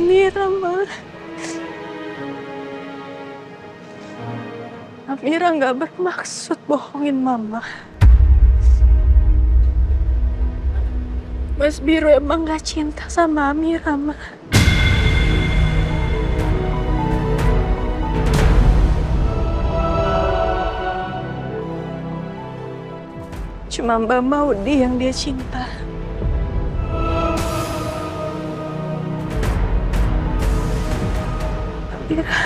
Amira, Ma. Amira nggak bermaksud bohongin Mama. Mas Biro emang nggak cinta sama Amira, Ma. Cuma Mbak Maudi yang dia cinta. Amira.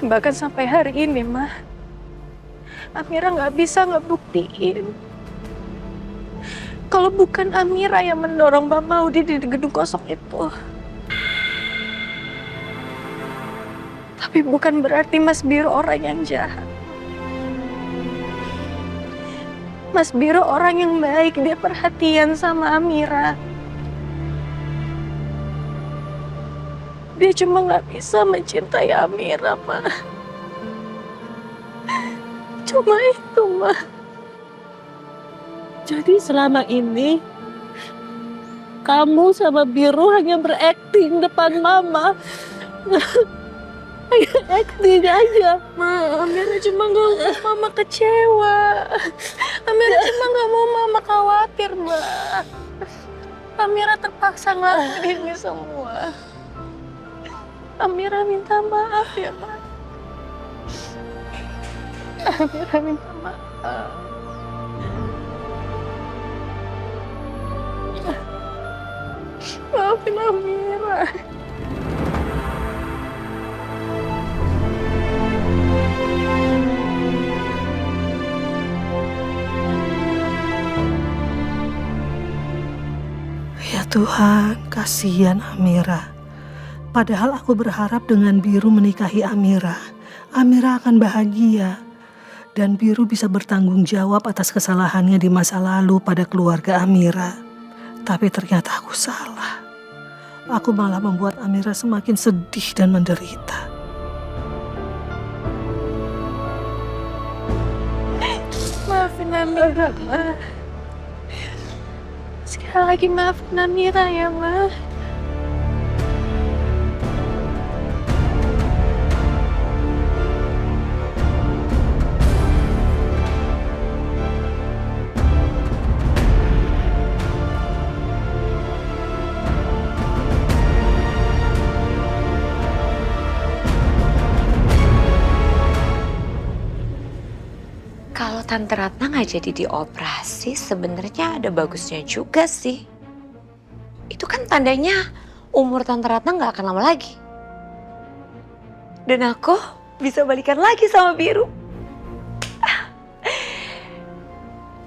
Bahkan sampai hari ini, Ma, Amira nggak bisa ngebuktiin kalau bukan Amira yang mendorong Mbak Maudi di gedung kosong itu. Tapi bukan berarti Mas Biro orang yang jahat. Mas Biro orang yang baik, dia perhatian sama Amira. Dia cuma nggak bisa mencintai Amira, Ma. Cuma itu, Ma. Jadi selama ini kamu sama Biru hanya berakting depan Mama. Hanya acting aja. Ma, Amira cuma nggak mau Mama kecewa. Amira cuma nggak mau Mama khawatir, Ma. Amira terpaksa ngelakuin ini semua. Amira minta maaf ya, Ma. Amira minta maaf. Maafin Amira. Ya Tuhan, kasihan Amira. Padahal aku berharap dengan Biru menikahi Amira, Amira akan bahagia. Dan Biru bisa bertanggung jawab atas kesalahannya di masa lalu pada keluarga Amira. Tapi ternyata aku salah. Aku malah membuat Amira semakin sedih dan menderita. Maafin Amira, Ma. Sekali lagi maafin Amira ya, Ma. Kalau Tante Ratna nggak jadi dioperasi, sebenarnya ada bagusnya juga sih. Itu kan tandanya umur Tante Ratna nggak akan lama lagi. Dan aku bisa balikan lagi sama Biru.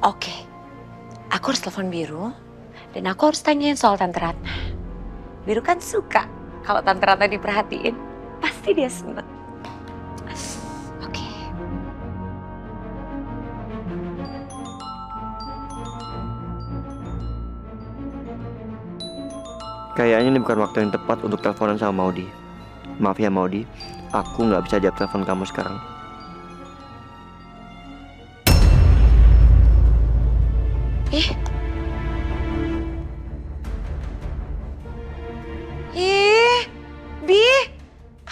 Oke, aku harus telepon Biru dan aku harus tanyain soal Tante Ratna. Biru kan suka kalau Tante Ratna diperhatiin, pasti dia seneng. Oke. Kayaknya ini bukan waktu yang tepat untuk teleponan sama Maudi. Maaf ya Maudi, aku nggak bisa jawab telepon kamu sekarang. Ih. Ih, Bi,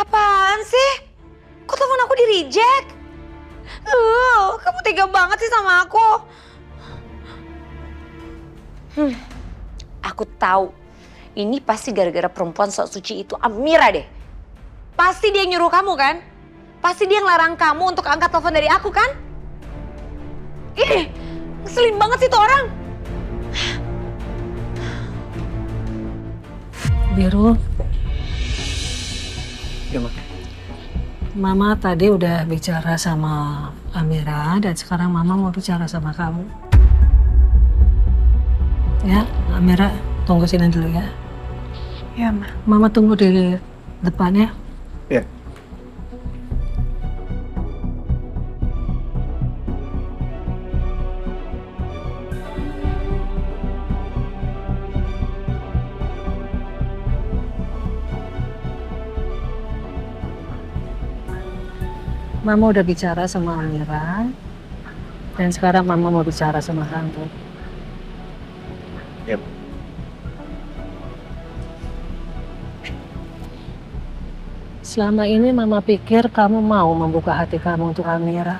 apaan sih? Kok telepon aku di-reject? Kamu tega banget sih sama aku. Aku tahu. Ini pasti gara-gara perempuan sok suci itu Amira deh. Pasti dia nyuruh kamu kan? Pasti dia ngelarang kamu untuk angkat telepon dari aku kan? Ih, ngeselin banget sih tuh orang. Biru, Ya, Ma. Mama tadi udah bicara sama Amira dan sekarang Mama mau bicara sama kamu. Ya, Amira tunggu sini dulu ya. Ya, Ma. Mama tunggu di depan ya. Ya. Mama udah bicara sama Amira dan sekarang Mama mau bicara sama kamu. Ya. Selama ini Mama pikir kamu mau membuka hati kamu untuk Amira.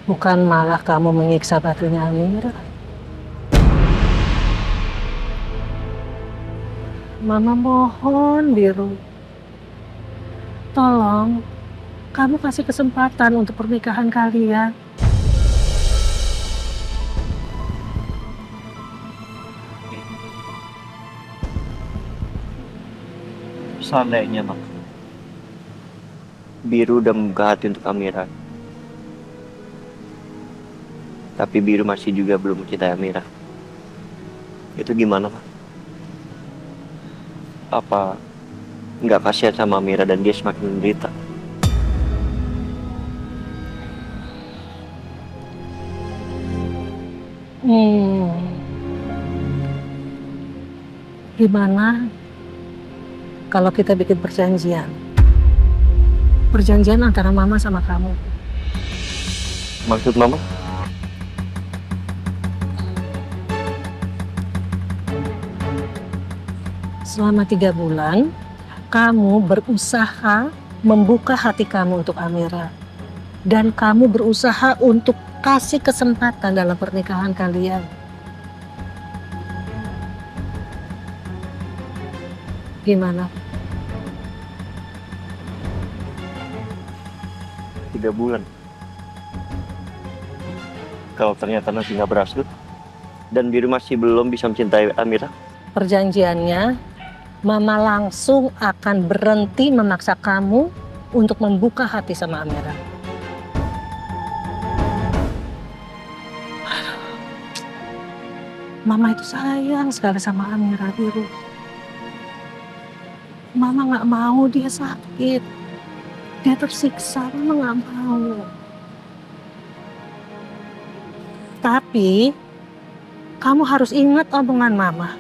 Bukan malah kamu menyiksa batinnya Amira. Mama mohon, Biru. Tolong, kamu kasih kesempatan untuk pernikahan kalian. Seandainya, Mak, Biru udah membuka hati untuk Amira, tapi Biru masih juga belum mencintai Amira. Itu gimana, Mak? Apa nggak kasihan sama Amira dan dia semakin menderita? Gimana kalau kita bikin perjanjian? Perjanjian antara Mama sama kamu. Maksud Mama? Selama 3 bulan, kamu berusaha membuka hati kamu untuk Amira. Dan kamu berusaha untuk kasih kesempatan dalam pernikahan kalian. Gimana? 3 bulan. Kalau ternyata nanti nggak berhasil, dan Biru masih belum bisa mencintai Amira, Perjanjiannya, Mama langsung akan berhenti memaksa kamu untuk membuka hati sama Amira. Mama itu sayang sekali sama Amira, Biru. Mama nggak mau dia sakit, dia tersiksa. Mama nggak mau. Tapi kamu harus ingat omongan Mama.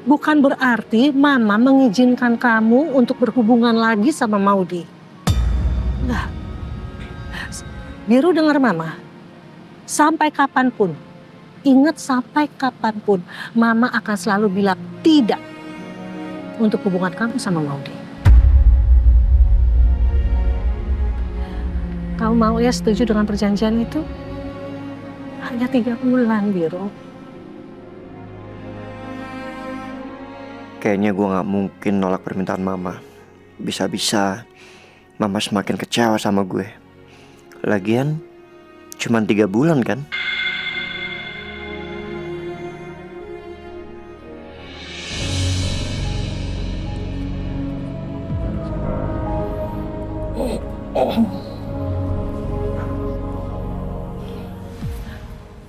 Bukan berarti Mama mengizinkan kamu untuk berhubungan lagi sama Maudi. Enggak. Biru dengar Mama. Sampai kapanpun, ingat sampai kapanpun, Mama akan selalu bilang tidak untuk hubungan kamu sama Maudi. Kamu mau ya setuju dengan perjanjian itu? Hanya 3 bulan, Biru. kayaknya gue nggak mungkin nolak permintaan Mama. Bisa-bisa Mama semakin kecewa sama gue. Lagian cuman 3 bulan kan?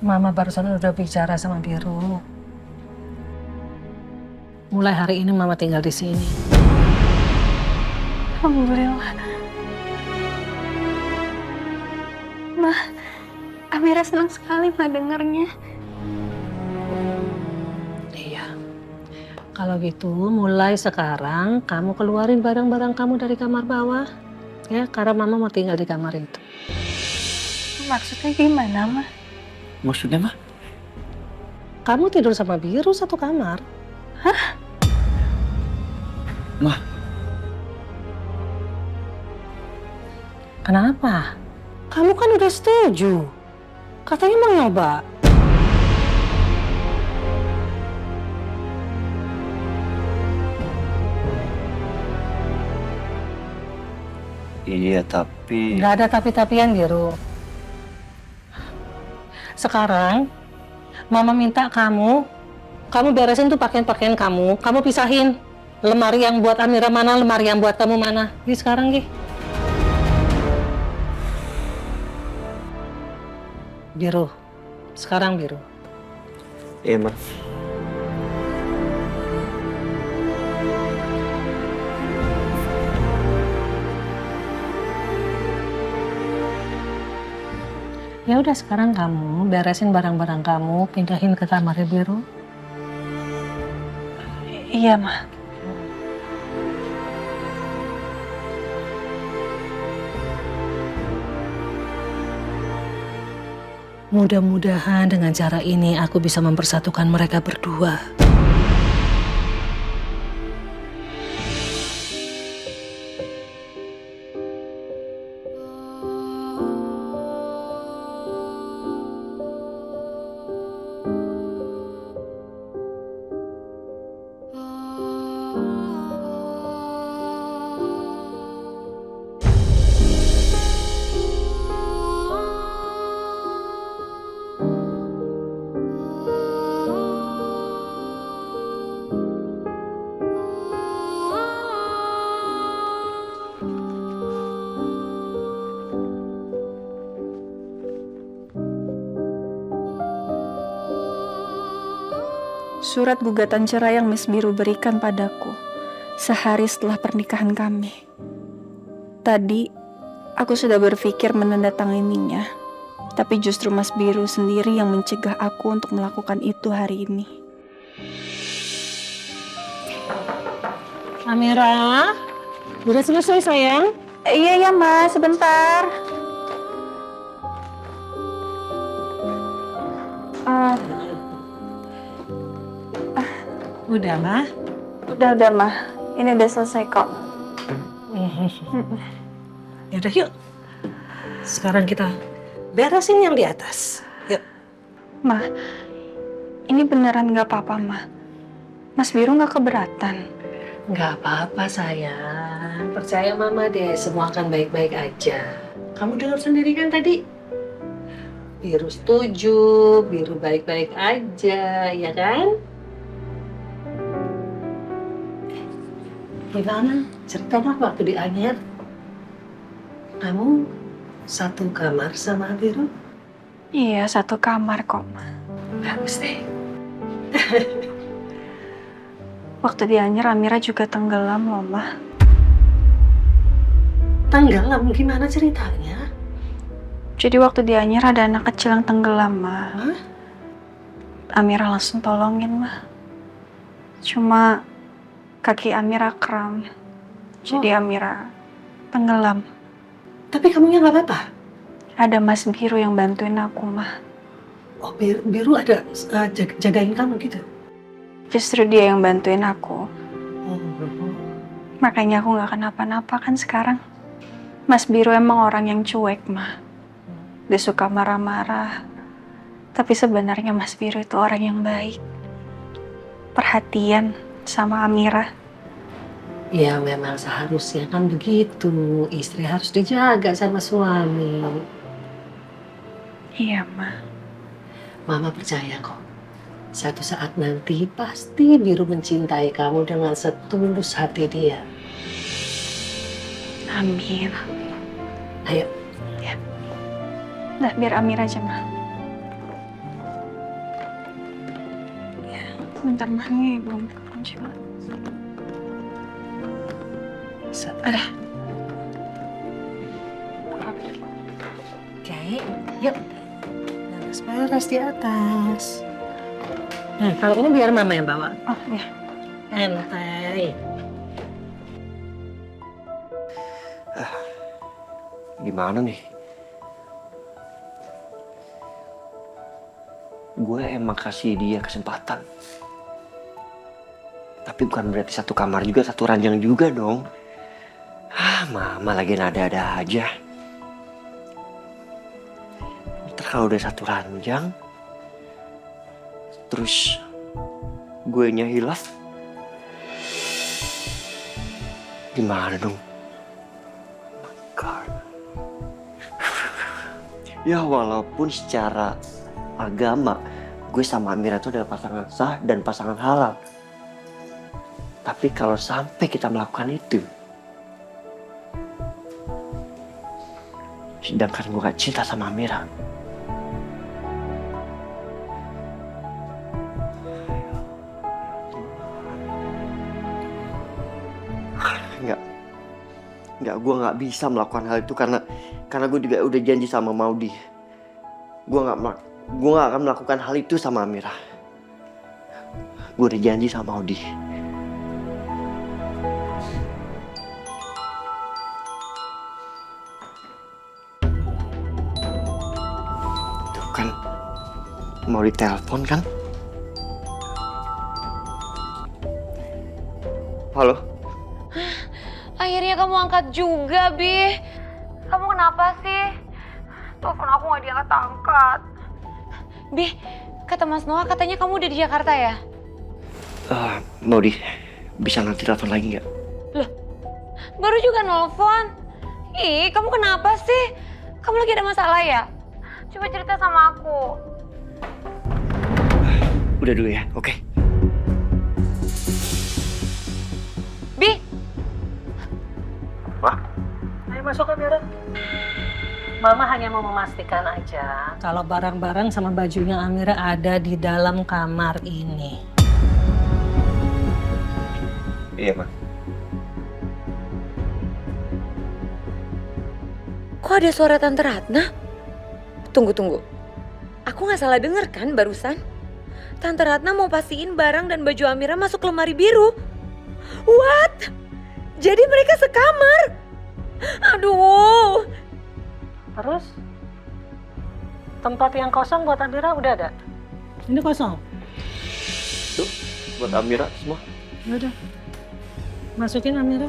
Mama barusan udah bicara sama Biru. Mulai hari ini Mama tinggal di sini. Alhamdulillah. Ma, Amira senang sekali Ma dengarnya. Iya. Kalau gitu mulai sekarang kamu keluarin barang-barang kamu dari kamar bawah. Ya, karena Mama mau tinggal di kamar itu. Maksudnya gimana, Ma? Maksudnya mah? Kamu tidur sama Biru satu kamar. Hah? Mah. Kenapa? Kamu kan udah setuju. Katanya mau nyoba. Iya, tapi... Gak ada tapi-tapian, Biru. Sekarang, Mama minta kamu beresin tuh pakaian-pakaian kamu pisahin. Lemari yang buat Amira mana, lemari yang buat kamu mana. Jadi sekarang, Gi. Biru. Sekarang, Biru. Iya, Mah. Ya udah sekarang kamu beresin barang-barang kamu, pindahin ke kamarnya Biru. Iya, Ma. Mudah-mudahan dengan cara ini aku bisa mempersatukan mereka berdua. surat gugatan cerai yang Miss Biru berikan padaku sehari setelah pernikahan kami. Tadi, aku sudah berpikir menandatangininya, tapi justru Mas Biru sendiri yang mencegah aku untuk melakukan itu hari ini. Amira, udah selesai sayang? Iya, Mas, sebentar. Udah, Ma. Udah, Ma. Ini udah selesai kok. Yaudah yuk. Sekarang kita beresin yang di atas. Yuk. Ma, ini beneran gak apa-apa, Ma. Mas Biru gak keberatan. Nggak apa-apa sayang. Percaya Mama deh, semua akan baik-baik aja. Kamu dengar sendiri kan tadi? Biru setuju, Biru baik-baik aja, ya kan? Gimana? Ceritanya waktu di Anyer, kamu satu kamar sama Biru? Iya, satu kamar kok, Ma. Bagus deh. Waktu di Anyer, Amira juga tenggelam loh, Ma. Tenggelam gimana ceritanya? Jadi waktu di Anyer ada anak kecil yang tenggelam, Ma. Hah? Amira langsung tolongin, Ma. Cuma kaki Amira kram. Jadi Amira tenggelam. Tapi kamunya nggak apa-apa? Ada Mas Biru yang bantuin aku, Ma. Oh, Biru ada jagain kamu gitu? Justru dia yang bantuin aku. Oh. Makanya aku nggak kenapa-napa kan sekarang. Mas Biru emang orang yang cuek, Ma. Dia suka marah-marah. Tapi sebenarnya Mas Biru itu orang yang baik. Perhatian sama Amira. Ya memang seharusnya kan begitu. Istri harus dijaga sama suami. Iya, Ma. Mama percaya kok. Suatu saat nanti pasti Biru mencintai kamu dengan setulus hati dia. Amin. Ayo. Nah, biar Amira aja, Ma. Ya, bentar, Ma. Ini belum kunci, Ma. Ada. Oke, yuk. Beres di atas. Nah, kalau ini biar Mama yang bawa. Oh, ya. Santai. Gimana nih? Gue emang kasih dia kesempatan. Tapi bukan berarti satu kamar juga, satu ranjang juga dong. Mama lagi nada-ada aja. Ntar kalau udah satu ranjang, terus gue nya hilaf, gimana dong? Oh my God. Ya walaupun secara agama gue sama Amira itu adalah pasangan sah dan pasangan halal. Tapi kalau sampai kita melakukan itu, sedangkan gue gak cinta sama Amira, Enggak, gue nggak bisa melakukan hal itu karena gue juga udah janji sama Maudi. Gue nggak akan melakukan hal itu sama Amira. Gue udah janji sama Maudi. Tuh kan, mau ditelepon kan? Halo? Akhirnya kamu angkat juga, Bi. Kamu kenapa sih? Telepon aku gak diangkat-angkat. Bi, kata Mas Noah katanya kamu udah di Jakarta ya? Maudi, bisa nanti telepon lagi nggak? Loh, baru juga nelfon. Ih, kamu kenapa sih? Kamu lagi ada masalah ya? Coba cerita sama aku. Udah dulu ya, oke? Bi, Ayo masuk kamera. Mama hanya mau memastikan aja kalau barang-barang sama bajunya Amira ada di dalam kamar ini. Iya, Ma. Kok ada suara Tante Ratna? Tunggu. Aku nggak salah denger kan barusan? Tante Ratna mau pastiin barang dan baju Amira masuk lemari biru. What? Jadi mereka sekamar? Aduh. Terus tempat yang kosong buat Amira udah ada? Ini kosong. Tuh, buat Amira semua. Ya udah. Masukin Amira.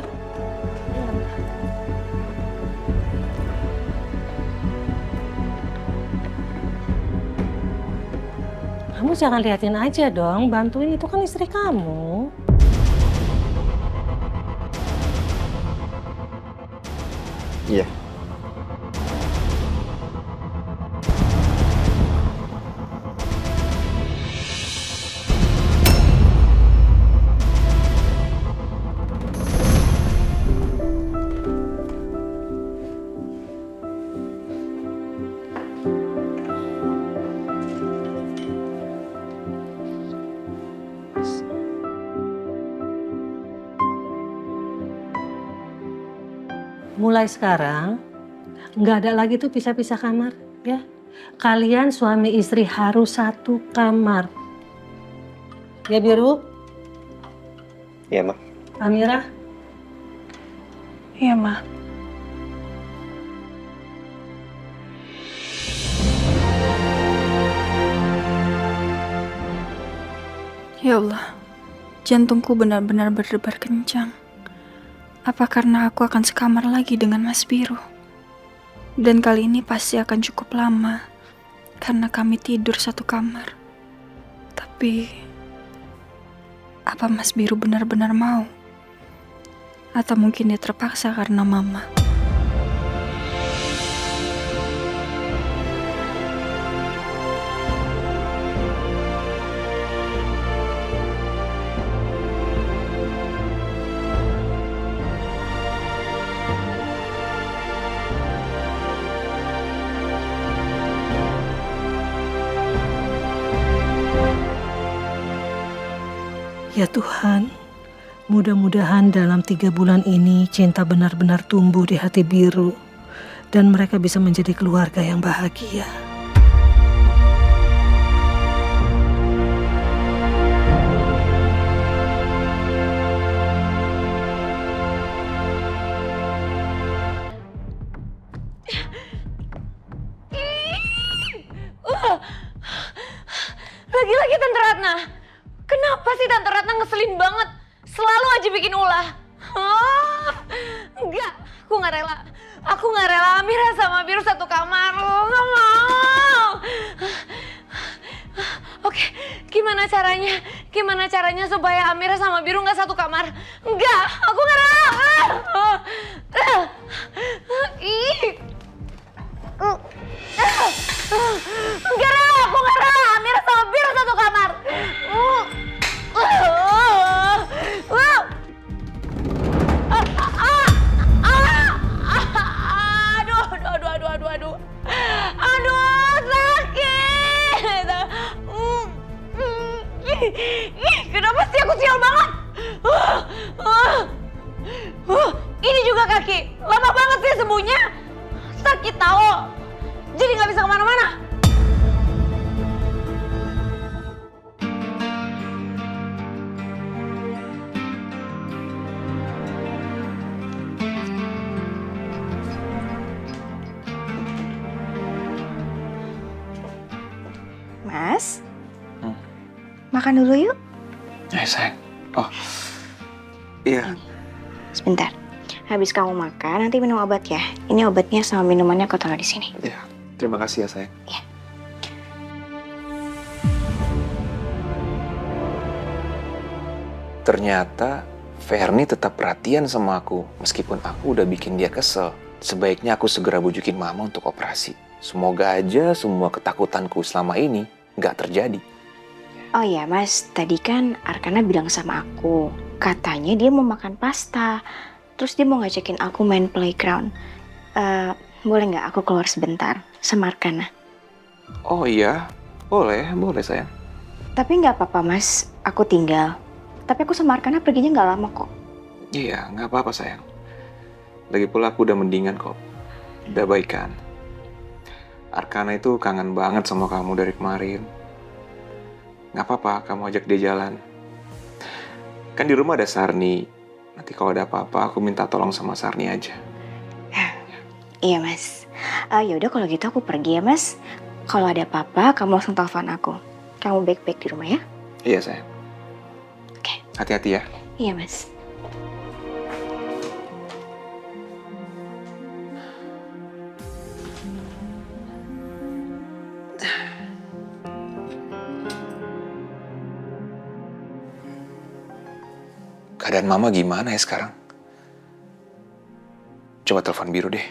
Kamu jangan liatin aja dong, bantuin, itu kan istri kamu. Iya. Mulai sekarang, nggak ada lagi tuh pisah-pisah kamar, ya. Kalian suami istri harus satu kamar. Ya, Biru? Iya, Ma. Amira? Iya, Ma. Ya Allah, jantungku benar-benar berdebar kencang. Apa karena aku akan sekamar lagi dengan Mas Biru? Dan kali ini pasti akan cukup lama, karena kami tidur satu kamar. Tapi, apa Mas Biru benar-benar mau? Atau mungkin dia terpaksa karena Mama? Ya Tuhan, mudah-mudahan dalam 3 bulan ini cinta benar-benar tumbuh di hati Biru dan mereka bisa menjadi keluarga yang bahagia. Lagi-lagi Tante Ratna. Kenapa sih Tante Ratna ngeselin banget? Selalu aja bikin ulah. Enggak, aku nggak rela. Aku nggak rela Amira sama Biru satu kamar. Nggak mau. Oke, gimana caranya? Gimana caranya supaya Amira sama Biru nggak satu kamar? Enggak, aku nggak rela. Enggak rela, aku nggak rela Amira sama Biru satu kamar. Aduh, sakit. Kenapa sih aku sial banget? Ini juga kaki, lama banget sih sembuhnya. Sakit tau, jadi nggak bisa kemana-mana. Mas, makan dulu yuk. Sayang. Oh, iya. Sebentar. Habis kamu makan, nanti minum obat ya. Ini obatnya sama minumannya aku taruh di sini. Iya. Terima kasih ya, sayang. Iya. Ternyata Ferni tetap perhatian sama aku, meskipun aku udah bikin dia kesel. Sebaiknya aku segera bujukin Mama untuk operasi. Semoga aja semua ketakutanku selama ini nggak terjadi. Oh iya Mas, tadi kan Arkana bilang sama aku, katanya dia mau makan pasta. Terus dia mau ngajakin aku main playground. Boleh nggak aku keluar sebentar sama Arkana? Oh iya, boleh sayang. Tapi nggak apa-apa Mas, aku tinggal. Tapi aku sama Arkana perginya nggak lama kok. Iya, nggak apa-apa sayang. Lagi pula aku udah mendingan kok. Udah baikan. Arkana itu kangen banget sama kamu dari kemarin. Nggak apa-apa, kamu ajak dia jalan. Kan di rumah ada Sarni. Nanti kalau ada apa-apa, aku minta tolong sama Sarni aja. Iya mas. Ya udah kalau gitu aku pergi ya mas. Kalau ada apa-apa kamu langsung telepon aku. Kamu baik-baik di rumah ya? Iya sayang. Oke. Hati-hati ya. Iya mas. Keadaan mama gimana ya sekarang? Coba telepon Biru deh.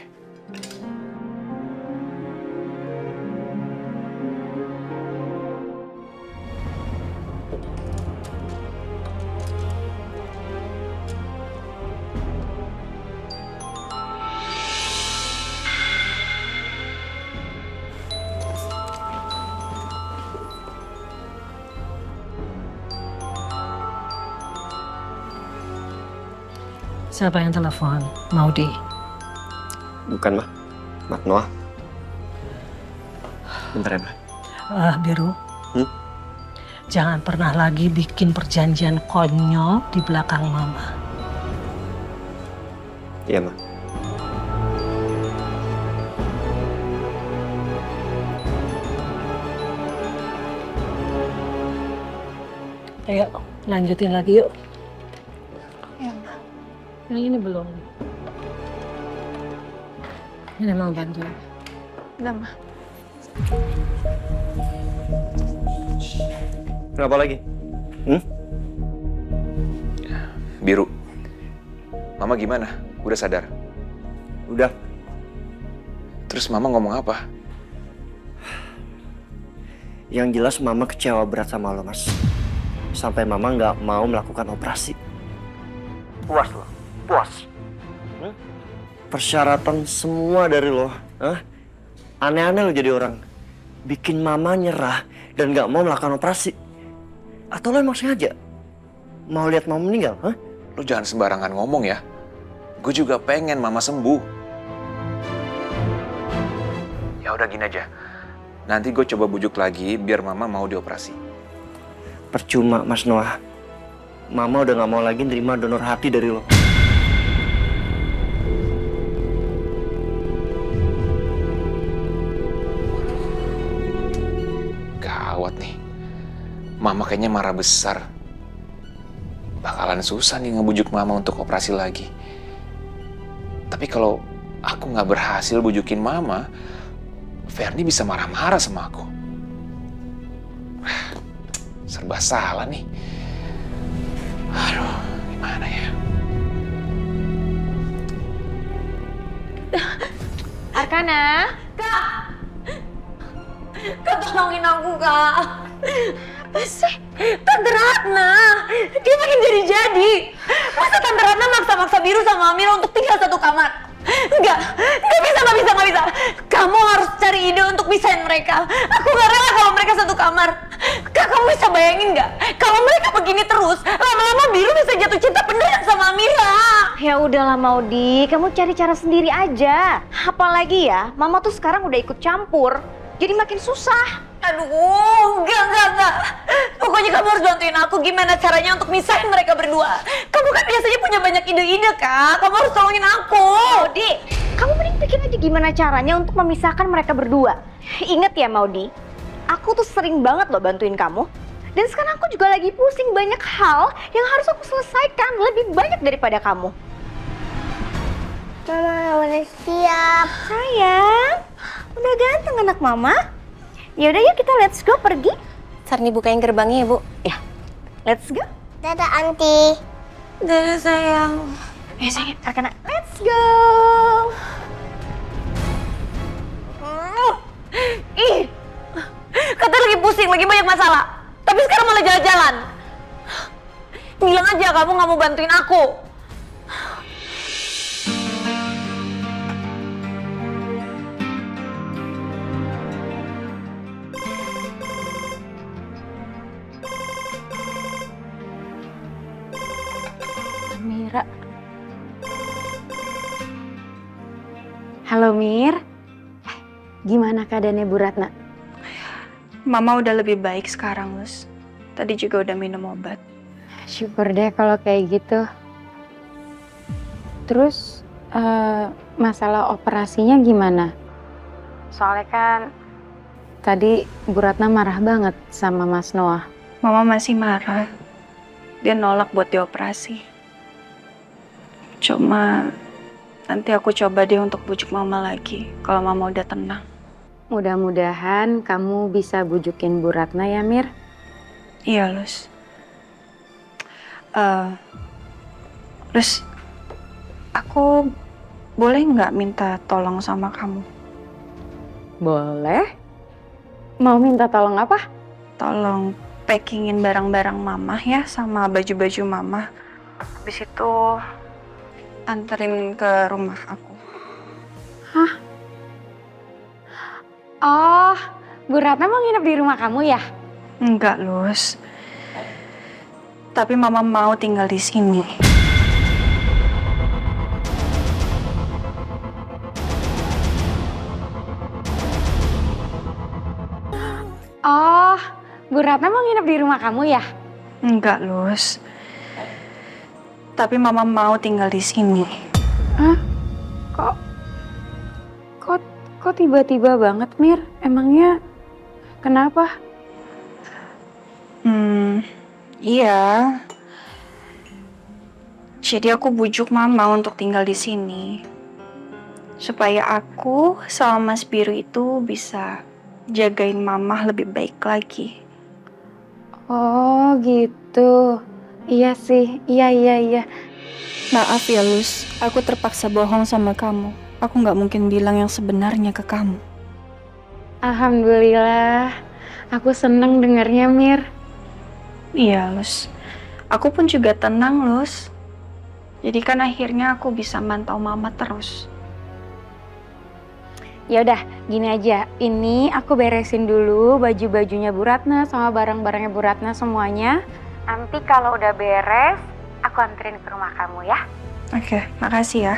Siapa yang telepon? Maudi. Bukan, Ma. Mak Noah. Bentar ya, Ma. Biru. Jangan pernah lagi bikin perjanjian konyol di belakang mama. Iya, Ma. Ayo, lanjutin lagi yuk. Yang ini belum. Ini mau bantuin. Udah, Ma. Kenapa lagi? Biru. Mama gimana? Udah sadar? Udah. Terus mama ngomong apa? Yang jelas Mama kecewa berat sama lo, Mas. Sampai Mama nggak mau melakukan operasi. Puas lo? Puas? Persyaratan semua dari lo. Aneh-aneh lo jadi orang. Bikin Mama nyerah dan nggak mau melakukan operasi. Atau lo emang sengaja mau lihat Mama meninggal? Lo jangan sembarangan ngomong ya. Gue juga pengen mama sembuh. Ya udah gini aja. Nanti gue coba bujuk lagi biar mama mau dioperasi. Percuma, Mas Noah. Mama udah nggak mau lagi nerima donor hati dari lo. Gawat nih. Mama kayaknya marah besar. Bakalan susah nih ngebujuk mama untuk operasi lagi. Tapi kalau aku nggak berhasil bujukin mama, Ferni bisa marah-marah sama aku. Serba salah nih. Aduh, gimana ya? Arkana, Kak! Kak tolongin aku, Kak. Apa sih? Tante Ratna, dia makin jadi-jadi. Masa Tante Ratna maksa-maksa Biru sama Amira untuk tinggal satu kamar? Enggak bisa. Kamu harus cari ide untuk pisahin mereka. Aku gak rela kalau mereka satu kamar. Kak, kamu bisa bayangin gak? Kalau mereka begini terus, lama-lama Biru bisa jatuh cinta beneran sama Amira. Ya udahlah Maudi, kamu cari cara sendiri aja. Apalagi ya, Mama tuh sekarang udah ikut campur. Jadi makin susah. Aduh, enggak. Pokoknya kamu harus bantuin aku gimana caranya untuk misahin mereka berdua. Kamu kan biasanya punya banyak ide-ide, Kak. Kamu harus tolongin aku. Maudi, kamu mending pikir aja gimana caranya untuk memisahkan mereka berdua. Ingat ya Maudi, aku tuh sering banget loh bantuin kamu. Dan sekarang aku juga lagi pusing banyak hal yang harus aku selesaikan. Lebih banyak daripada kamu. Mama udah siap. Sayang, udah ganteng anak mama. Yaudah yuk kita let's go pergi. Sarni bukain gerbangnya ya Bu. Ya, let's go. Dadah, Aunty. Dadah, sayang. Sayang, Arkana, let's go. Ih, kata lagi pusing, lagi banyak masalah. Tapi sekarang malah jalan-jalan. Bilang aja kamu gak mau bantuin aku. Amira, Halo Mir, gimana keadaannya Bu Ratna? Mama udah lebih baik sekarang, Lus. Tadi juga udah minum obat. Syukur deh kalau kayak gitu. Terus masalah operasinya gimana? Soalnya kan tadi Bu Ratna marah banget sama Mas Noah. Mama masih marah. Dia nolak buat dioperasi. Cuma nanti aku coba deh untuk bujuk Mama lagi kalau Mama udah tenang. Mudah-mudahan kamu bisa bujukin Bu Ratna ya Mir. Iya, Lus. Lus, aku boleh nggak minta tolong sama kamu? Boleh. Mau minta tolong apa? Tolong packingin barang-barang Mama ya sama baju-baju Mama. Habis itu anterin ke rumah aku. Oh, Bu Ratna mau nginep di rumah kamu ya? Enggak, Lus. Tapi Mama mau tinggal di sini. Oh, Bu Ratna mau nginep di rumah kamu ya? Enggak, Lus. Tapi Mama mau tinggal di sini. Kok tiba-tiba banget Mir? Emangnya kenapa? Iya. Jadi aku bujuk Mama untuk tinggal di sini. Supaya aku sama Mas Biru itu bisa jagain Mama lebih baik lagi. Oh gitu. Iya sih, iya. Maaf ya, Lus. Aku terpaksa bohong sama kamu. Aku nggak mungkin bilang yang sebenarnya ke kamu. Alhamdulillah. Aku seneng dengarnya Mir. Iya, Lus. Aku pun juga tenang, Lus. Jadi kan akhirnya aku bisa mantau Mama terus. Ya udah, gini aja. Ini aku beresin dulu baju-bajunya Bu Ratna sama barang-barangnya Bu Ratna semuanya. Nanti kalau udah beres, aku anterin ke rumah kamu ya. Oke, makasih ya.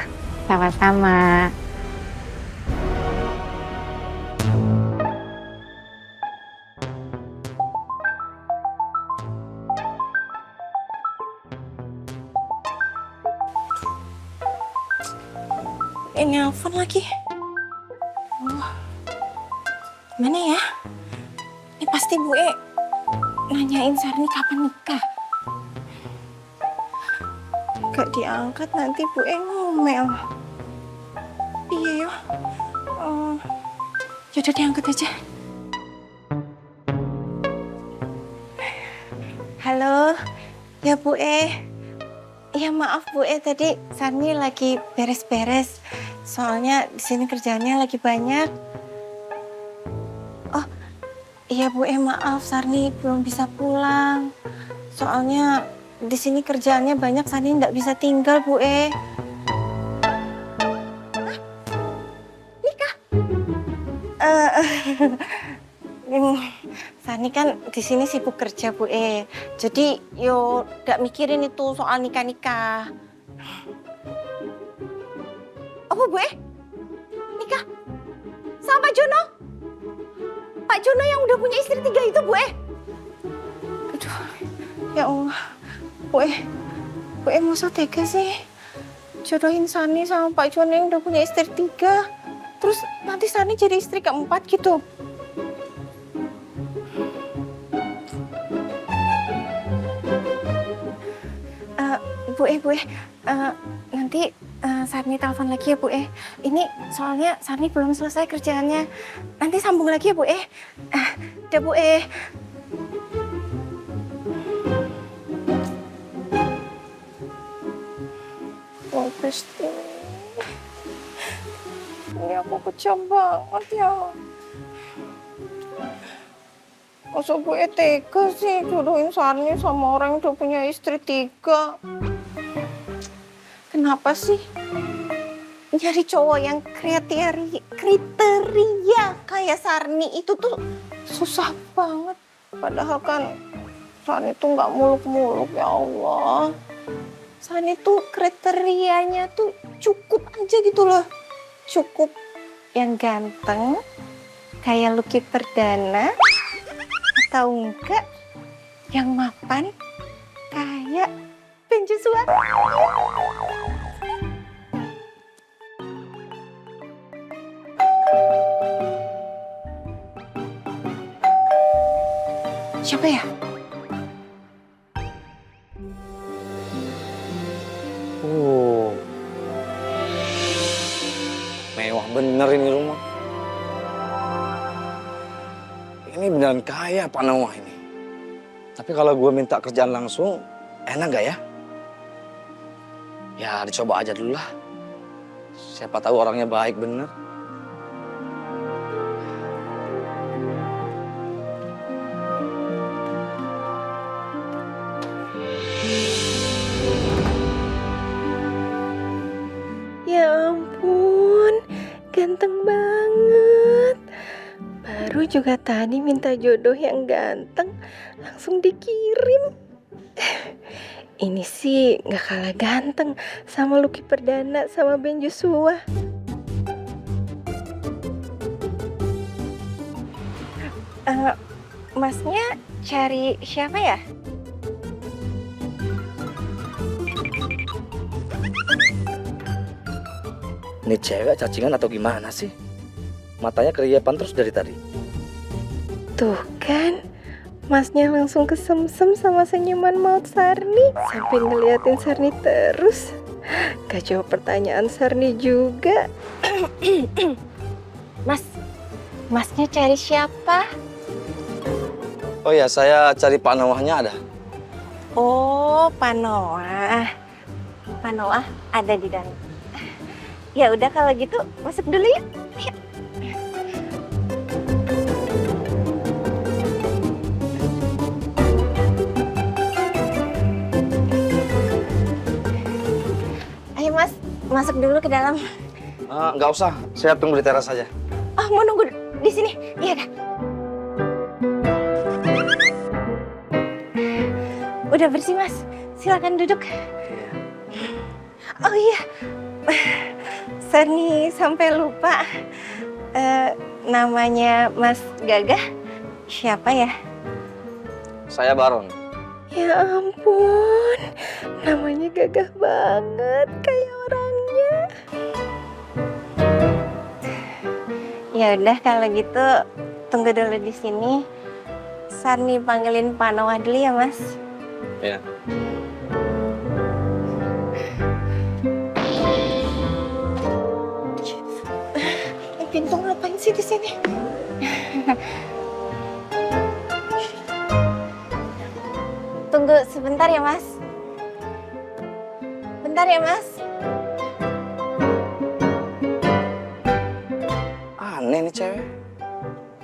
Sama-sama. Ini nelfon lagi. Mana ya? Ini pasti Bu E nanyain Sarni kapan nikah. Gak diangkat nanti Bu E ngomel. Iya yo. Yaudah diangkat aja. Halo, ya Bu E. Ya maaf Bu E, tadi Sarni lagi beres-beres. Soalnya di sini kerjaannya lagi banyak. Oh, iya Bu E, maaf Sarni belum bisa pulang. Soalnya di sini kerjaannya banyak, Sarni nggak bisa tinggal Bu E. Hah? Nikah? Sarni kan di sini sibuk kerja Bu E. Jadi yo nggak mikirin itu soal nikah-nikah. Apa Bu E? Nikah? Sama Pak Jono? Pak Jono yang udah punya istri 3 itu Bu E? Aduh, ya Allah. Bu E masa tega sih? Jodohin Sani sama Pak Jono yang udah punya istri 3. Terus nanti Sani jadi istri keempat gitu. Bu E, nanti Sarni telepon lagi ya Bu E. Ini soalnya Sarni belum selesai kerjaannya. Nanti sambung lagi ya Bu E. Udah Bu E. Oh Gusti. Ini aku kejam banget ya. Masa Bu E tega sih jodohin Sarni sama orang yang udah punya istri 3. Kenapa sih nyari cowok yang kriteria kayak Sarni itu tuh susah banget. Padahal kan Sarni tuh nggak muluk-muluk ya Allah. Sarni tuh kriterianya tuh cukup aja gitu loh. Cukup yang ganteng kayak Lucky Perdana atau enggak yang mapan kayak Ben Joshua? Siapa ya? Mewah bener ini rumah. Ini beneran kaya Pak Noah ini. Tapi kalau gue minta kerjaan langsung, enak gak ya? Ya dicoba aja dulu lah. Siapa tahu orangnya baik bener. Ya ampun, ganteng banget. Baru juga tadi minta jodoh yang ganteng, langsung dikirim. Ini sih gak kalah ganteng sama Lucky Perdana sama Ben Joshua. Masnya cari siapa ya? Ini cewek cacingan atau gimana sih? Matanya keriapan terus dari tadi. Tuh kan, masnya langsung kesemsem sama senyuman maut Sarni. Sampai ngeliatin Sarni terus. Gak jawab pertanyaan Sarni juga. Masnya cari siapa? Oh ya, saya cari Pak Noahnya ada. Oh, Pak Noah. Pak Noah ada di dalam. Ya udah kalau gitu masuk dulu ya. Ayo. Ayo Mas, masuk dulu ke dalam. Nggak usah, saya tunggu di teras saja. Oh, mau nunggu di sini? Iya dah. Udah bersih Mas, silakan duduk. Oh iya, Sarni sampai lupa. Namanya Mas Gagah siapa ya? Saya Baron. Ya ampun, namanya gagah banget kayak orangnya. Ya udah kalau gitu tunggu dulu di sini. Sarni panggilin Pak Noah dulu ya Mas. Ya. Pintu ngapain sih di sini? Tunggu sebentar ya Mas. Bentar ya Mas. Aneh nih cewek.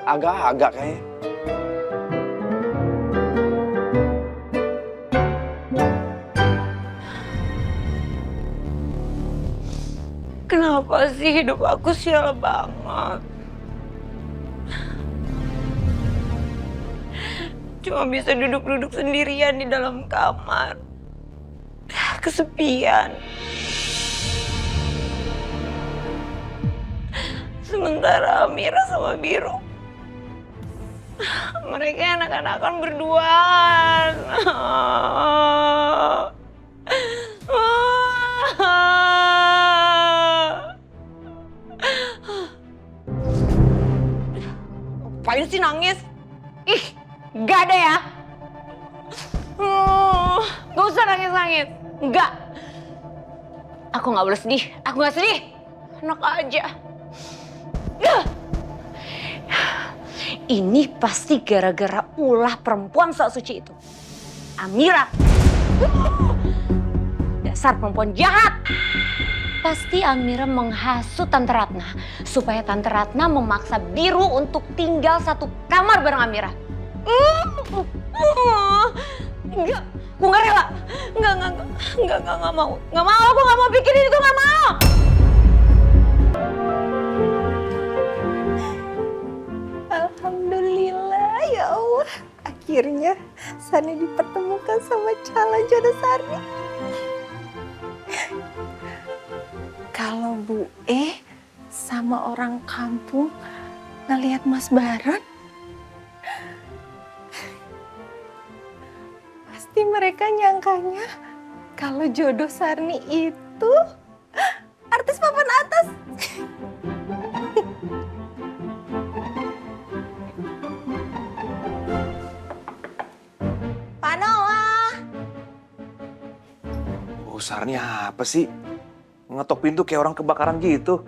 Agak-agak kayaknya. Kenapa sih hidup aku sial banget? Cuma bisa duduk-duduk sendirian di dalam kamar. Kesepian. Sementara Amira sama Biru, mereka anak-anakan berduaan. Ngapain sih nangis? Ih, gak ada ya? Gak usah nangis-nangis. Enggak. Aku gak boleh sedih. Aku gak sedih. Enak aja. Ini pasti gara-gara ulah perempuan sok suci itu. Amira. Dasar perempuan jahat. Pasti Amira menghasut Tante Ratna supaya Tante Ratna memaksa Biru untuk tinggal satu kamar bareng Amira. Enggak, gue gak rela. Enggak mau. Gak mau, aku gak mau pikirin itu, gak mau. Alhamdulillah ya Allah. Akhirnya Sarni dipertemukan sama calon jodoh Sarni. Kalau Bu sama sama orang kampung ngelihat Mas Baron, pasti mereka nyangkanya kalau jodoh Sarni itu artis papan atas. Pak Noah. Usarnya apa sih? Ngetok pintu kayak orang kebakaran gitu.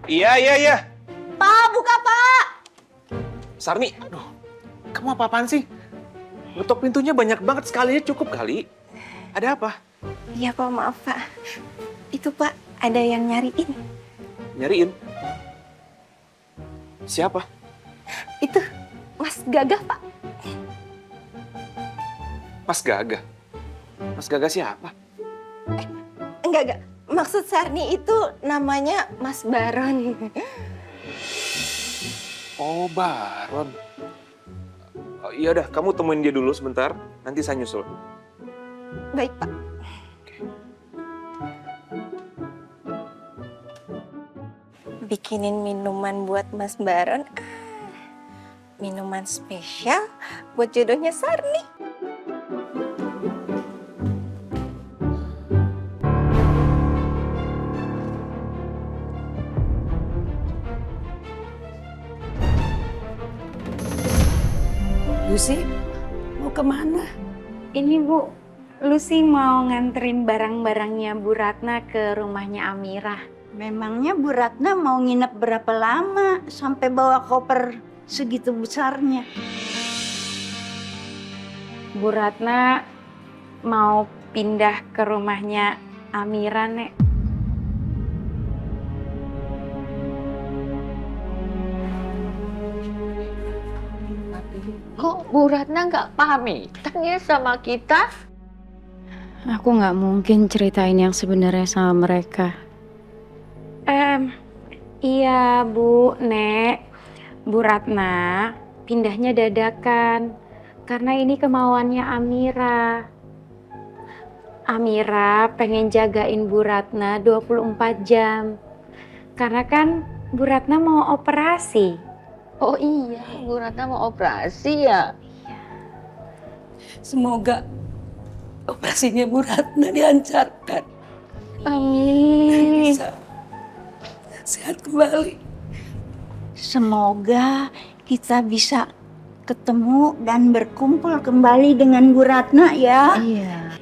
Iya. Pak, buka Pak. Sarni, aduh, kamu apa-apaan sih? Ngetok pintunya banyak banget, sekalinya cukup kali. Ada apa? Iya Pak, maaf Pak. Itu Pak, ada yang nyariin. Nyariin? Siapa? Itu Mas Gagah Pak. Mas Gagah. Mas Gagah siapa? Enggak. Maksud Sarni itu namanya Mas Baron. Oh, Baron. Oh, iya udah, kamu temuin dia dulu sebentar. Nanti saya nyusul. Baik Pak. Bikinin minuman buat Mas Baron. Minuman spesial buat jodohnya Sarni. Lucy, mau kemana? Ini Bu, Lucy mau nganterin barang-barangnya Bu Ratna ke rumahnya Amira. Memangnya Bu Ratna mau nginep berapa lama sampai bawa koper segitu besarnya? Bu Ratna mau pindah ke rumahnya Amira, Nek. Kok Bu Ratna nggak pamitan ya sama kita? Aku nggak mungkin ceritain yang sebenarnya sama mereka. Iya Bu, Nek. Bu Ratna pindahnya dadakan. Karena ini kemauannya Amira. Amira pengen jagain Bu Ratna 24 jam. Karena kan Bu Ratna mau operasi. Oh iya, Bu Ratna mau operasi ya? Semoga operasinya Bu Ratna dilancarkan. Amin. Bisa sehat kembali. Semoga kita bisa ketemu dan berkumpul kembali dengan Bu Ratna ya. Iya.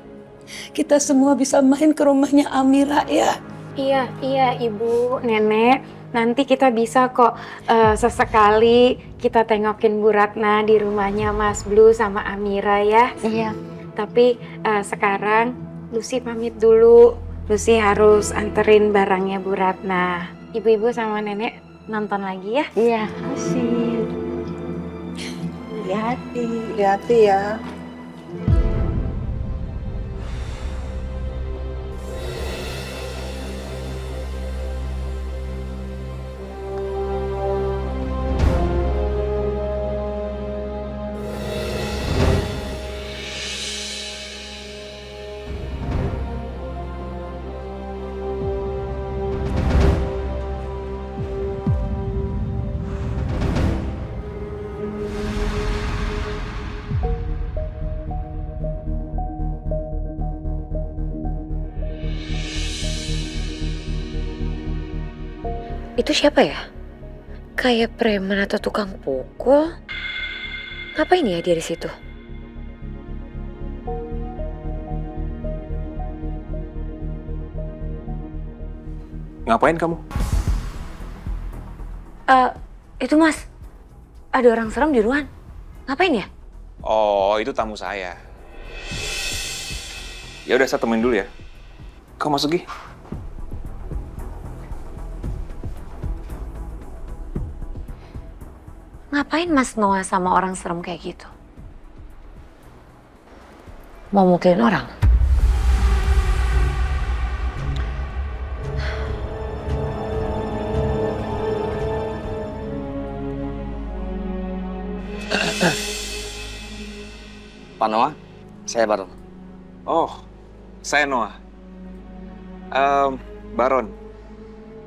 Kita semua bisa main ke rumahnya Amira ya. Iya Ibu, Nenek. Nanti kita bisa kok sesekali kita tengokin Bu Ratna di rumahnya Mas Blue sama Amira ya. Iya. Tapi sekarang Lucy pamit dulu. Lucy harus anterin barangnya Bu Ratna. Ibu-ibu sama nenek nonton lagi ya. Iya. Kasih. Hati-hati ya. Itu siapa ya? Kayak preman atau tukang pukul. Ngapain ya dia di situ? Ngapain kamu? Itu Mas, ada orang serem di ruangan. Ngapain ya? Oh, itu tamu saya. Ya udah, saya temuin dulu ya. Kamu masuk, Gi. Ngapain Mas Noah sama orang serem kayak gitu? Mau mukulin orang? Pak Noah, saya Baron. Oh, saya Noah. Baron.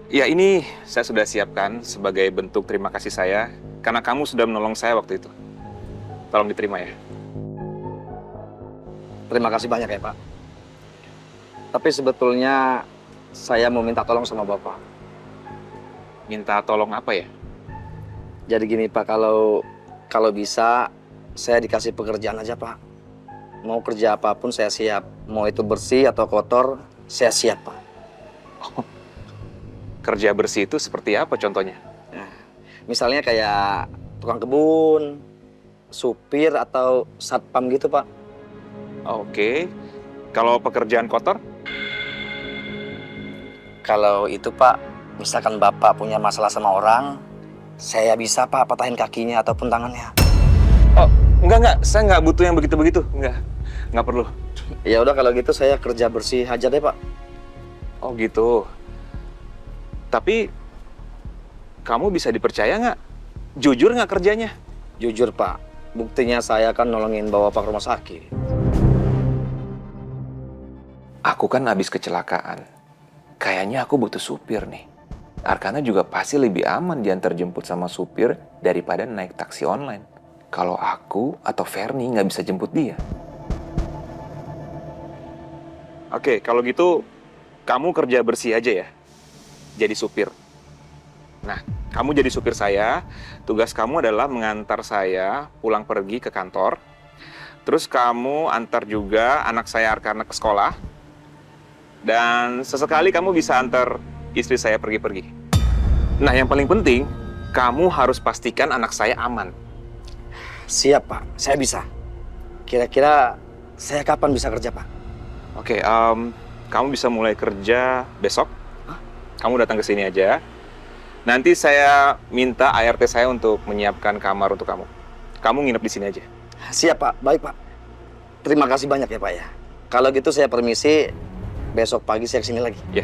Ya, ini saya sudah siapkan sebagai bentuk terima kasih saya karena kamu sudah menolong saya waktu itu. Tolong diterima ya. Terima kasih banyak ya, Pak. Tapi sebetulnya saya mau minta tolong sama Bapak. Minta tolong apa ya? Jadi gini, Pak, kalau bisa saya dikasih pekerjaan aja, Pak. Mau kerja apapun saya siap. Mau itu bersih atau kotor, saya siap, Pak. Kerja bersih itu seperti apa contohnya? Nah, misalnya kayak tukang kebun, supir atau satpam gitu, Pak. Oke. Kalau pekerjaan kotor? Kalau itu, Pak, misalkan Bapak punya masalah sama orang, saya bisa, Pak, patahin kakinya ataupun tangannya. Oh, enggak. Saya nggak butuh yang begitu-begitu. Nggak perlu. Ya udah kalau gitu saya kerja bersih aja deh, Pak. Oh gitu. Tapi kamu bisa dipercaya nggak? Jujur nggak kerjanya? Jujur, Pak. Buktinya saya kan nolongin bawa Pak ke rumah sakit. Aku kan habis kecelakaan. Kayaknya aku butuh supir nih. Arkana juga pasti lebih aman diantar jemput sama supir daripada naik taksi online. Kalau aku atau Fernie nggak bisa jemput dia. Oke, kalau gitu kamu kerja bersih aja ya. Jadi supir. Nah, kamu jadi supir saya. Tugas kamu adalah mengantar saya pulang pergi ke kantor. Terus kamu antar juga anak saya Arkana ke sekolah. Dan sesekali kamu bisa antar istri saya pergi-pergi. Nah, yang paling penting, kamu harus pastikan anak saya aman. Siap, Pak. Saya bisa. Kira-kira saya kapan bisa kerja, Pak? Oke, kamu bisa mulai kerja besok. Kamu datang ke sini aja. Nanti saya minta ART saya untuk menyiapkan kamar untuk kamu. Kamu nginep di sini aja. Siap, Pak. Baik, Pak. Terima kasih banyak ya, Pak ya. Kalau gitu saya permisi. Besok pagi saya kesini lagi. Ya.